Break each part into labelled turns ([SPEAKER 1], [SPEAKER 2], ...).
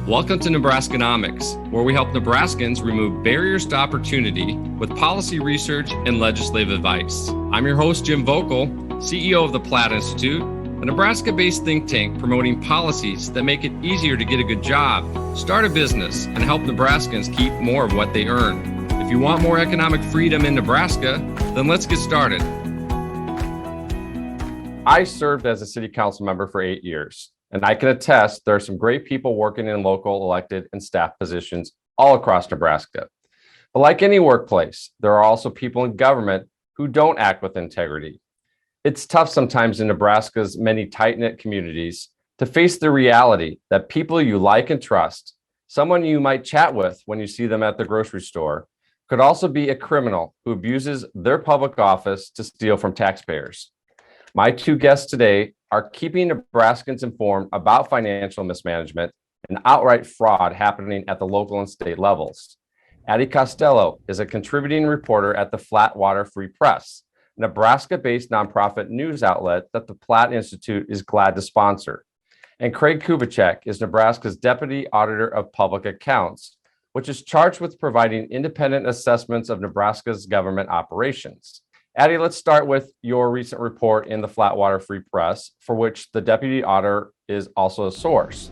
[SPEAKER 1] Welcome to Nebraskanomics, where we help Nebraskans remove barriers to opportunity with policy research and legislative advice. I'm your host, Jim Vogel, CEO of the Platt Institute, a Nebraska-based think tank promoting policies that make it easier to get a good job, start a business, and help Nebraskans keep more of what they earn. If you want more economic freedom in Nebraska, then let's get started. I served as a city council member for 8 years. And I can attest there are some great people working in local elected and staff positions all across Nebraska. But like any workplace, there are also people in government who don't act with integrity. It's tough sometimes in Nebraska's many tight-knit communities to face the reality that people you like and trust, someone you might chat with when you see them at the grocery store, could also be a criminal who abuses their public office to steal from taxpayers. My two guests today are keeping Nebraskans informed about financial mismanagement and outright fraud happening at the local and state levels. Addie Costello is a contributing reporter at the Flatwater Free Press, a Nebraska-based nonprofit news outlet that the Platt Institute is glad to sponsor. And Craig Kubicek is Nebraska's Deputy Auditor of Public Accounts, which is charged with providing independent assessments of Nebraska's government operations. Addie, let's start with your recent report in the Flatwater Free Press, for which the Deputy Auditor is also a source.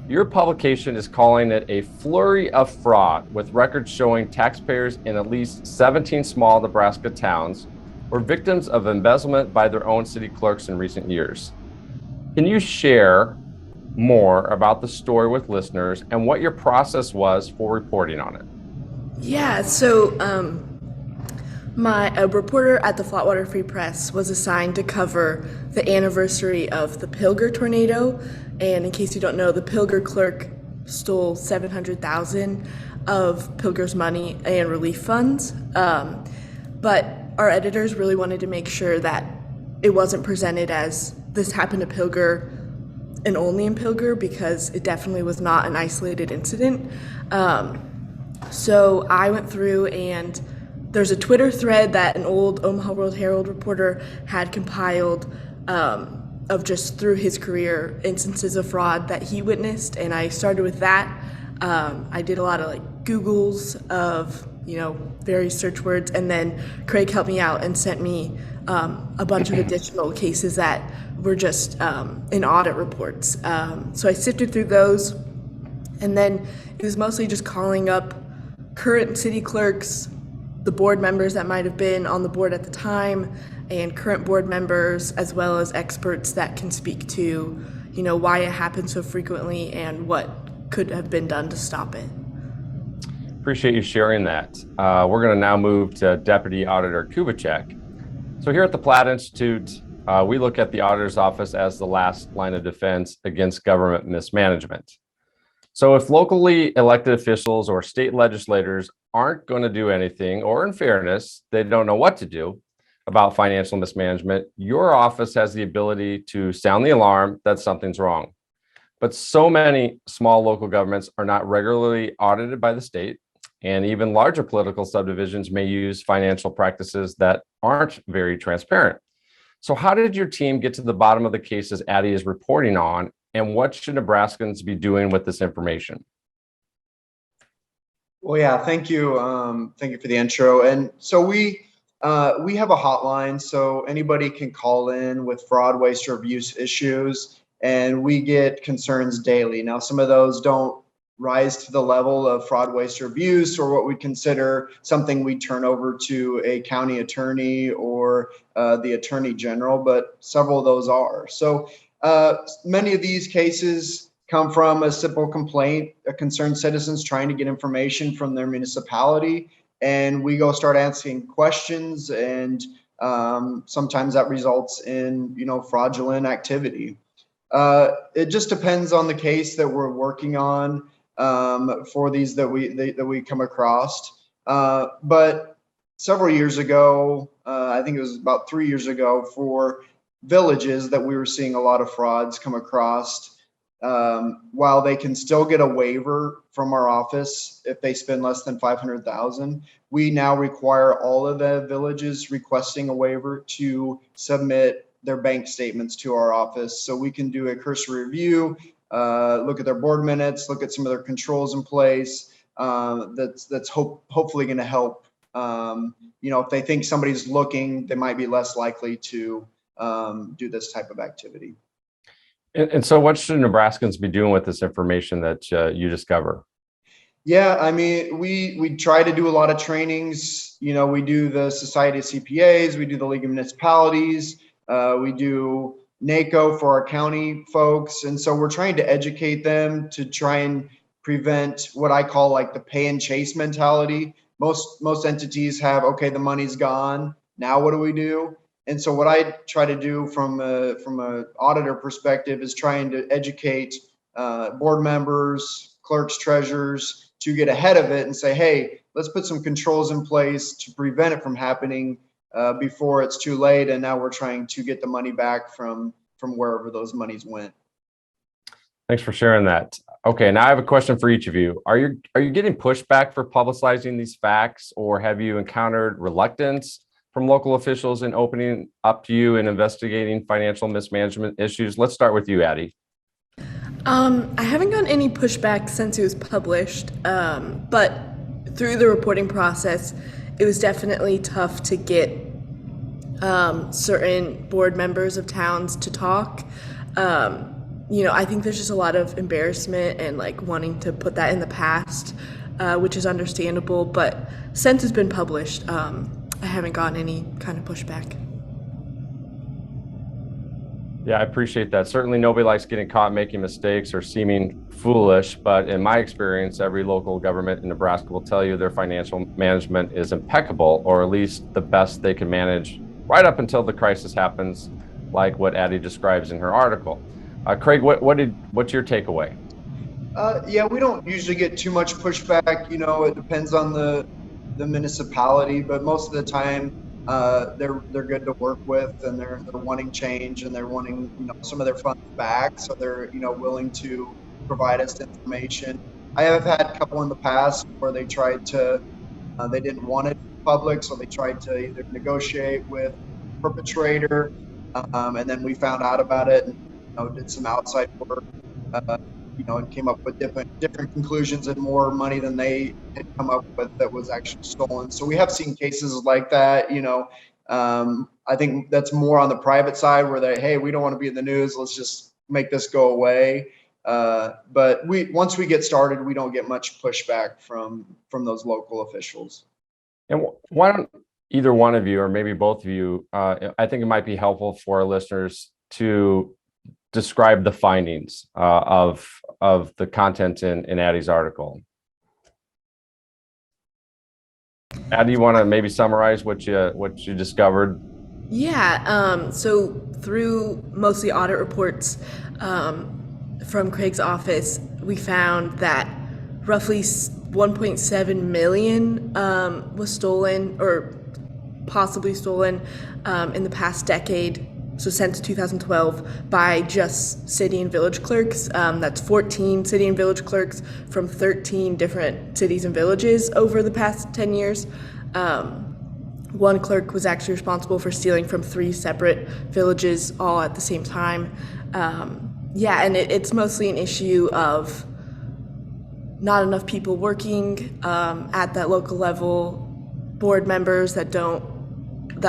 [SPEAKER 1] Your publication is calling it a flurry of fraud, with records showing taxpayers in at least 17 small Nebraska towns were victims of embezzlement by their own city clerks in recent years. Can you share more about the story with listeners and what your process was for reporting on it?
[SPEAKER 2] Yeah, so a reporter at the Flatwater Free Press was assigned to cover the anniversary of the Pilger tornado. And in case you don't know, the Pilger clerk stole $700,000 of Pilger's money and relief funds. But our editors really wanted to make sure that it wasn't presented as this happened to Pilger and only in Pilger, because it definitely was not an isolated incident. So I went through, and there's a Twitter thread that an old Omaha World-Herald reporter had compiled of just through his career instances of fraud that he witnessed, and I started with that. I did a lot of Googles of various search words, and then Craig helped me out and sent me a bunch of additional cases that were just in audit reports. So I sifted through those, and then it was mostly just calling up current city clerks, the board members that might have been on the board at the time, and current board members, as well as experts that can speak to, why it happens so frequently and what could have been done to stop it.
[SPEAKER 1] Appreciate you sharing that. We're going to now move to Deputy Auditor Kubicek. So here at the Platt Institute, we look at the auditor's office as the last line of defense against government mismanagement. So if locally elected officials or state legislators aren't going to do anything, or in fairness, they don't know what to do about financial mismanagement, your office has the ability to sound the alarm that something's wrong. But so many small local governments are not regularly audited by the state, and even larger political subdivisions may use financial practices that aren't very transparent. So how did your team get to the bottom of the cases Addie is reporting on, and what should Nebraskans be doing with this information?
[SPEAKER 3] Well, yeah, thank you. Thank you for the intro. And so we have a hotline, so anybody can call in with fraud, waste, or abuse issues, and we get concerns daily. Now, some of those don't rise to the level of fraud, waste, or abuse, or what we consider something we turn over to a county attorney or the attorney general, but several of those are. So many of these cases come from a simple complaint, a concerned citizens trying to get information from their municipality, and we go start asking questions, and sometimes that results in fraudulent activity. It just depends on the case that we're working on for these that we come across. But several years ago, I think it was about 3 years ago, for villages that we were seeing a lot of frauds come across. While they can still get a waiver from our office if they spend less than $500,000, we now require all of the villages requesting a waiver to submit their bank statements to our office, so we can do a cursory review, look at their board minutes, look at some of their controls in place. That's hopefully going to help. If they think somebody's looking, they might be less likely to do this type of activity.
[SPEAKER 1] And so what should Nebraskans be doing with this information that you discover?
[SPEAKER 3] Yeah, I mean, we try to do a lot of trainings. We do the Society of CPAs, we do the League of Municipalities, we do NACO for our county folks. And so we're trying to educate them to try and prevent what I call like the pay and chase mentality. Most entities have, okay, the money's gone. Now what do we do? And so what I try to do from a auditor perspective is trying to educate board members, clerks, treasurers to get ahead of it and say, hey, let's put some controls in place to prevent it from happening before it's too late. And now we're trying to get the money back from wherever those monies went.
[SPEAKER 1] Thanks for sharing that. Okay, now I have a question for each of you. Are you getting pushback for publicizing these facts, or have you encountered reluctance from local officials in opening up to you and investigating financial mismanagement issues? Let's start with you, Addie.
[SPEAKER 2] I haven't gotten any pushback since it was published, but through the reporting process, it was definitely tough to get certain board members of towns to talk. I think there's just a lot of embarrassment and like wanting to put that in the past, which is understandable. But since it's been published, I haven't gotten any kind of pushback.
[SPEAKER 1] Yeah, I appreciate that. Certainly nobody likes getting caught making mistakes or seeming foolish, but in my experience, every local government in Nebraska will tell you their financial management is impeccable, or at least the best they can manage right up until the crisis happens, like what Addie describes in her article. Craig, what's your takeaway?
[SPEAKER 3] Yeah, we don't usually get too much pushback. It depends on the municipality, but most of the time they're good to work with, and they're wanting change, and they're wanting some of their funds back, so they're willing to provide us information. I have had a couple in the past where they tried to they didn't want it public, so they tried to either negotiate with the perpetrator, and then we found out about it and did some outside work, and came up with different conclusions and more money than they had come up with that was actually stolen. So we have seen cases like that. I think that's more on the private side where hey, we don't want to be in the news. Let's just make this go away. But once we get started, we don't get much pushback from those local officials.
[SPEAKER 1] And why don't either one of you, or maybe both of you, I think it might be helpful for our listeners to describe the findings of the content in Addie's article. Addie, you want to maybe summarize what you discovered?
[SPEAKER 2] Yeah. So through mostly audit reports from Craig's office, we found that roughly 1.7 million was stolen or possibly stolen in the past decade. So since 2012, by just city and village clerks. That's 14 city and village clerks from 13 different cities and villages over the past 10 years. One clerk was actually responsible for stealing from 3 separate villages all at the same time. And it's mostly an issue of not enough people working at that local level, board members that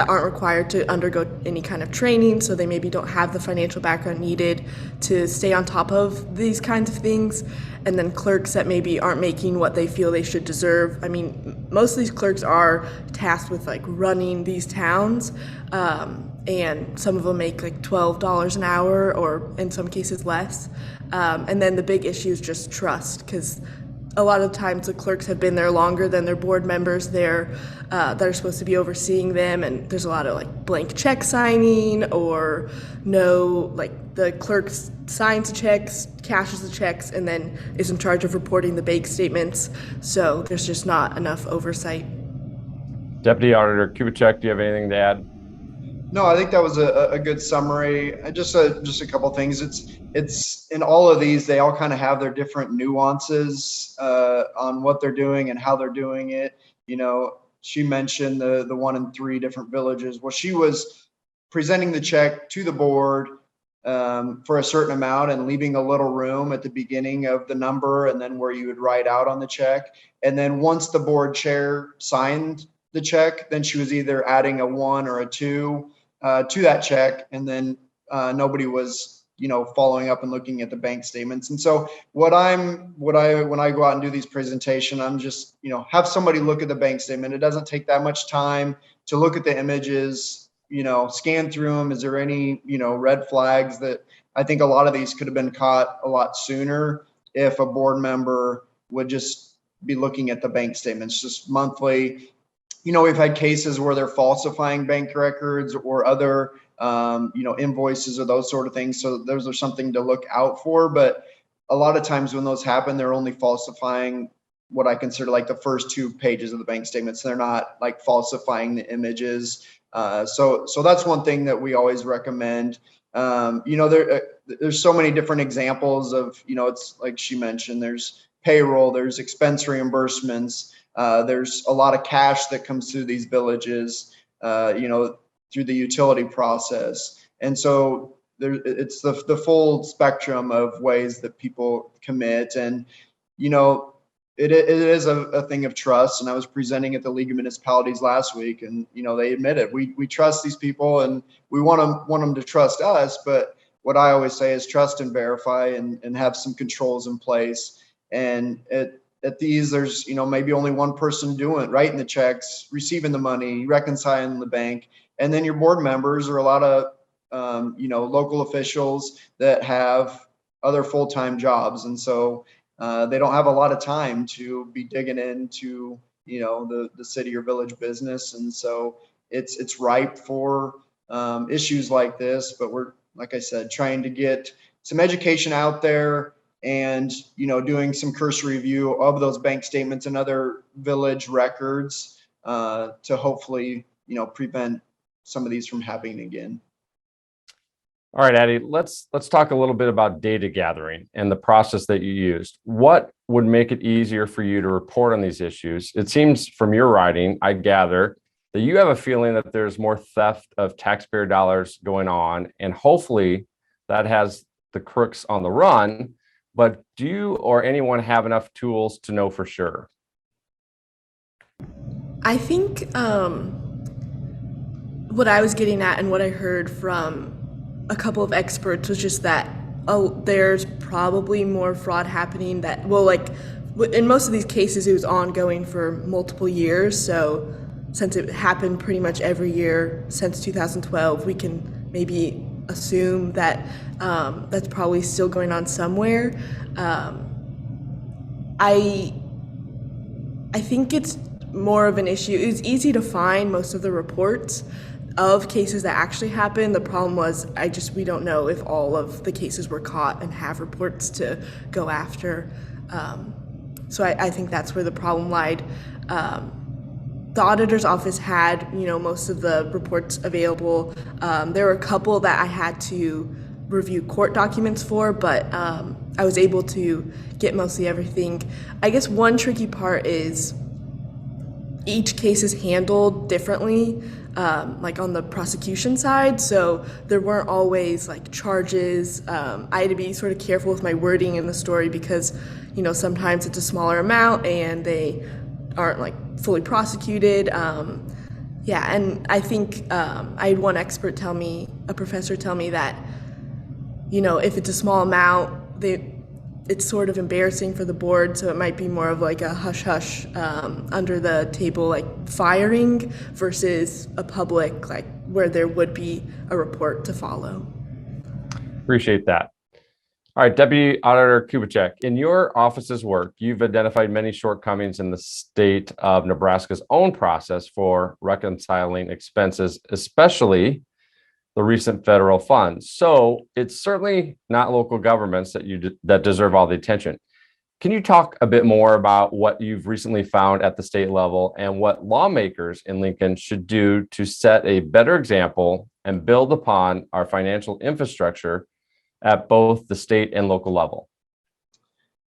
[SPEAKER 2] aren't required to undergo any kind of training, so they maybe don't have the financial background needed to stay on top of these kinds of things, and then clerks that maybe aren't making what they feel they should deserve. I mean, most of these clerks are tasked with like running these towns, and some of them make like $12 an hour, or in some cases less. And then the big issue is just trust, because a lot of times the clerks have been there longer than their board members there that are supposed to be overseeing them, and there's a lot of like blank check signing, or the clerk signs the checks, cashes the checks, and then is in charge of reporting the bank statements. So there's just not enough oversight.
[SPEAKER 1] Deputy Auditor Kubicek, do you have anything to add?
[SPEAKER 3] No, I think that was a good summary. Just a couple things. It's in all of these, they all kind of have their different nuances on what they're doing and how they're doing it. She mentioned the 1 in 3 different villages. Well, she was presenting the check to the board, for a certain amount and leaving a little room at the beginning of the number and then where you would write out on the check. And then once the board chair signed the check, then she was either adding a 1 or a 2 to that check. And then nobody was, following up and looking at the bank statements. And so when I go out and do these presentations, I'm just, have somebody look at the bank statement. It doesn't take that much time to look at the images, scan through them. Is there any, red flags that I think a lot of these could have been caught a lot sooner if a board member would just be looking at the bank statements just monthly. We've had cases where they're falsifying bank records or other, invoices or those sort of things. So those are something to look out for. But a lot of times when those happen, they're only falsifying what I consider like the first 2 pages of the bank statements. They're not like falsifying the images. So that's one thing that we always recommend. There's so many different examples of, it's like she mentioned, there's payroll, there's expense reimbursements. There's a lot of cash that comes through these villages, through the utility process. And so it's the full spectrum of ways that people commit. And, it is a thing of trust. And I was presenting at the League of Municipalities last week, and they admitted we trust these people and we want them to trust us. But what I always say is trust and verify and have some controls in place. And at these, there's maybe only one person writing the checks, receiving the money, reconciling the bank, and then your board members are a lot of local officials that have other full-time jobs, and so they don't have a lot of time to be digging into the city or village business. And so it's ripe for issues like this. But we're, like I said, trying to get some education out there and doing some cursory review of those bank statements and other village records to hopefully prevent some of these from happening again.
[SPEAKER 1] All right, Addie, let's talk a little bit about data gathering and the process that you used. What would make it easier for you to report on these issues? It seems from your writing, I gather, that you have a feeling that there's more theft of taxpayer dollars going on, and hopefully that has the crooks on the run. But do you or anyone have enough tools to know for sure?
[SPEAKER 2] I think what I was getting at and what I heard from a couple of experts was just that there's probably more fraud happening in most of these cases it was ongoing for multiple years. So since it happened pretty much every year since 2012, we can maybe assume that that's probably still going on somewhere. I think it's more of an issue. It's easy to find most of the reports of cases that actually happened. The problem was we don't know if all of the cases were caught and have reports to go after. So I think that's where the problem lied. The auditor's office had, most of the reports available. There were a couple that I had to review court documents for, but I was able to get mostly everything. I guess one tricky part is each case is handled differently, like on the prosecution side. So there weren't always like charges. I had to be sort of careful with my wording in the story because, sometimes it's a smaller amount and they aren't like fully prosecuted. And I think I had one a professor tell me that, if it's a small amount, it's sort of embarrassing for the board, so it might be more of like a hush-hush under the table, like firing, versus a public, like where there would be a report to follow.
[SPEAKER 1] Appreciate that. All right, Deputy Auditor Kubicek, in your office's work, you've identified many shortcomings in the state of Nebraska's own process for reconciling expenses, especially the recent federal funds. So it's certainly not local governments that deserve all the attention. Can you talk a bit more about what you've recently found at the state level and what lawmakers in Lincoln should do to set a better example and build upon our financial infrastructure at both the state and local level?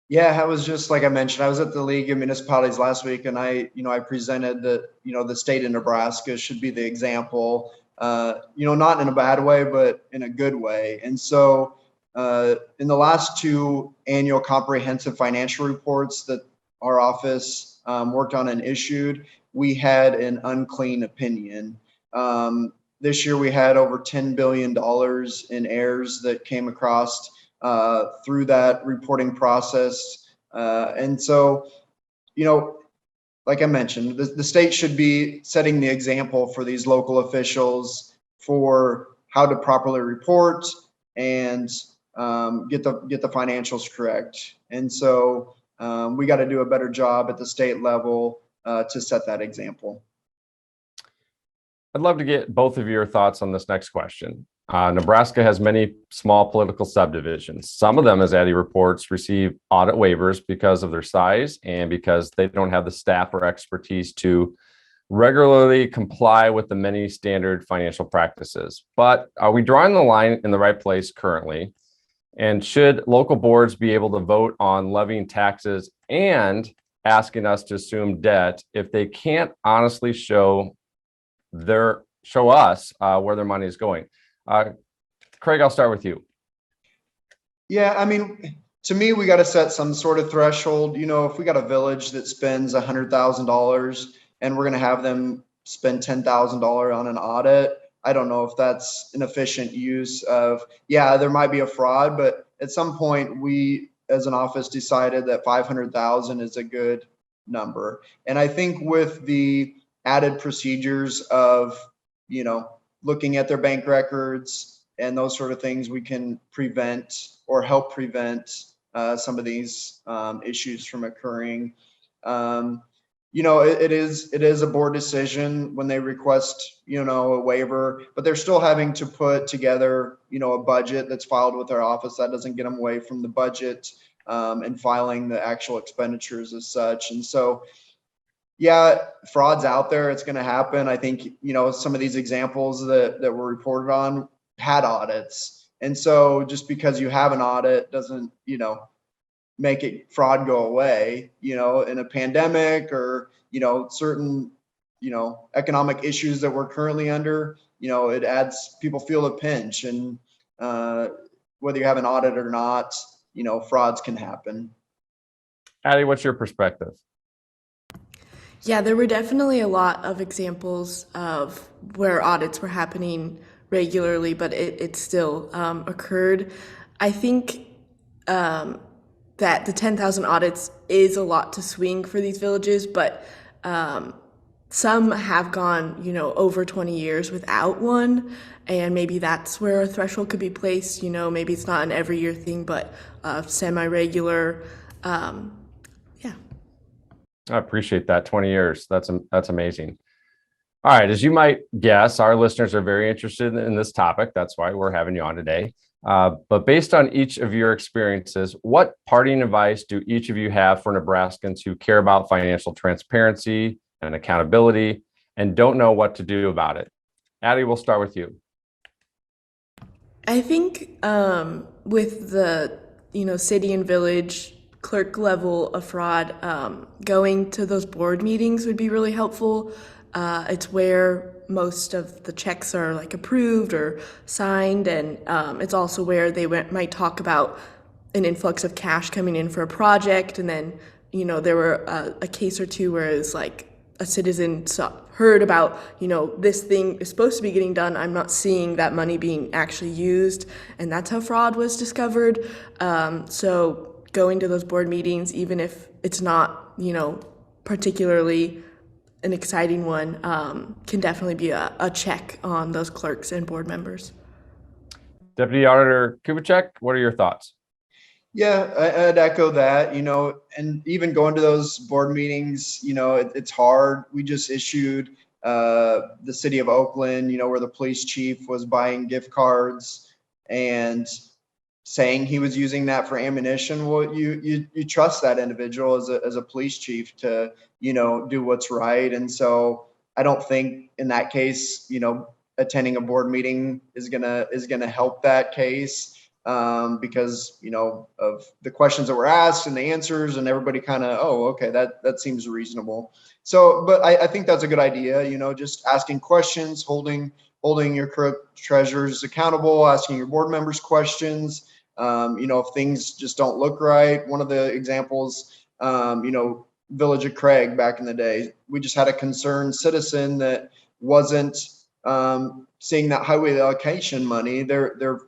[SPEAKER 3] Yeah, I was just, like I mentioned, I was at the League of Municipalities last week, and I presented that, the state of Nebraska should be the example not in a bad way, but in a good way. And so in the last two annual comprehensive financial reports that our office worked on and issued, we had an unclean opinion. This year we had over $10 billion in errors that came across through that reporting process. And so, like I mentioned, the state should be setting the example for these local officials for how to properly report and get the financials correct. And so we got to do a better job at the state level to set that example.
[SPEAKER 1] I'd love to get both of your thoughts on this next question. Nebraska has many small political subdivisions. Some of them, as Addie reports, receive audit waivers because of their size and because they don't have the staff or expertise to regularly comply with the many standard financial practices. But are we drawing the line in the right place currently? And should local boards be able to vote on levying taxes and asking us to assume debt if they can't honestly show us where their money is going? Craig, I'll start with you.
[SPEAKER 3] Yeah, I mean, to me, we got to set some sort of threshold. If we got a village that spends $100,000 and we're going to have them spend $10,000 on an audit, I don't know if that's an efficient use of, there might be a fraud, but at some point we, as an office, decided that 500,000 is a good number. And I think with the added procedures of, looking at their bank records and those sort of things, we can prevent or help prevent some of these issues from occurring. It is a board decision when they request, a waiver, but they're still having to put together, a budget that's filed with our office. That doesn't get them away from the budget and filing the actual expenditures as such. And so, fraud's out there. It's going to happen. I think, some of these examples that were reported on had audits. And so just because you have an audit doesn't, make fraud go away, in a pandemic or, certain, economic issues that we're currently under, it adds, people feel a pinch, and whether you have an audit or not, frauds can happen.
[SPEAKER 1] Addie, what's your perspective?
[SPEAKER 2] Yeah, there were definitely a lot of examples of where audits were happening regularly, but it still occurred. I think that the 10,000 audits is a lot to swing for these villages, but some have gone, over 20 years without one, and maybe that's where a threshold could be placed. Maybe it's not an every year thing, but semi-regular.
[SPEAKER 1] I appreciate that. 20 years. That's amazing. All right. As you might guess, our listeners are very interested in this topic. That's why we're having you on today. But based on each of your experiences, what parting advice do each of you have for Nebraskans who care about financial transparency and accountability and don't know what to do about it? Addie, we'll start with you.
[SPEAKER 2] I think with the, city and village clerk level of fraud, going to those board meetings would be really helpful. It's where most of the checks are approved or signed, and it's also where they might talk about an influx of cash coming in for a project, and then there were a case or two where it's a citizen heard about this thing is supposed to be getting done, I'm not seeing that money being actually used, and that's how fraud was discovered. So going to those board meetings, even if it's not particularly an exciting one, can definitely be a check on those clerks and board members.
[SPEAKER 1] Deputy Auditor Kubicek, what are your thoughts?
[SPEAKER 3] Yeah, I'd echo that, and even going to those board meetings, it's hard. We just issued the city of Oakland, where the police chief was buying gift cards and saying he was using that for ammunition. Well, you trust that individual as a police chief to, do what's right. And so I don't think in that case, attending a board meeting is gonna help that case, because, of the questions that were asked and the answers, and everybody kind of, oh, okay, that seems reasonable. So, but I think that's a good idea, just asking questions, holding holding your treasurers accountable, asking your board members questions. If things just don't look right. One of the examples, Village of Craig back in the day, we just had a concerned citizen that wasn't seeing that highway allocation money. Their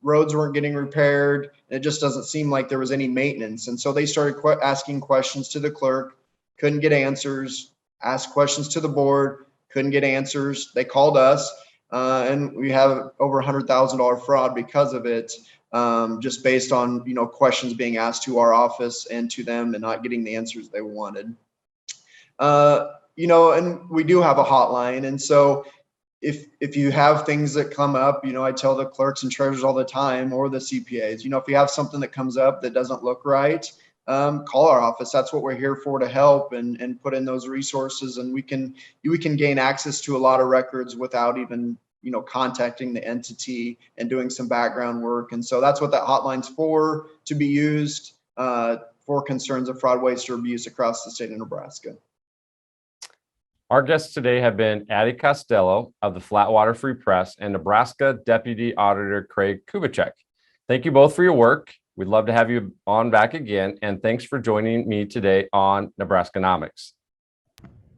[SPEAKER 3] roads weren't getting repaired. It just doesn't seem like there was any maintenance. And so they started asking questions to the clerk, couldn't get answers, asked questions to the board, couldn't get answers. They called us, and we have over $100,000 fraud because of it, just based on, questions being asked to our office and to them and not getting the answers they wanted. And we do have a hotline. And so if you have things that come up, I tell the clerks and treasurers all the time, or the CPAs, if you have something that comes up that doesn't look right, call our office. That's what we're here for, to help and put in those resources. And we can gain access to a lot of records without even, contacting the entity and doing some background work. And so that's what that hotline's for, to be used for concerns of fraud, waste, or abuse across the state of Nebraska.
[SPEAKER 1] Our guests today have been Addie Costello of the Flatwater Free Press and Nebraska Deputy Auditor Craig Kubicek. Thank you both for your work. We'd love to have you on back again. And thanks for joining me today on Nebraskanomics.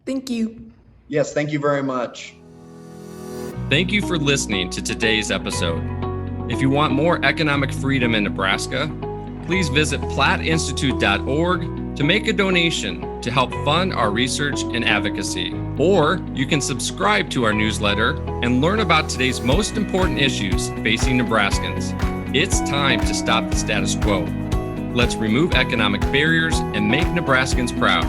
[SPEAKER 2] Thank you.
[SPEAKER 3] Yes, thank you very much.
[SPEAKER 1] Thank you for listening to today's episode. If you want more economic freedom in Nebraska, please visit plattinstitute.org to make a donation to help fund our research and advocacy. Or you can subscribe to our newsletter and learn about today's most important issues facing Nebraskans. It's time to stop the status quo. Let's remove economic barriers and make Nebraskans proud.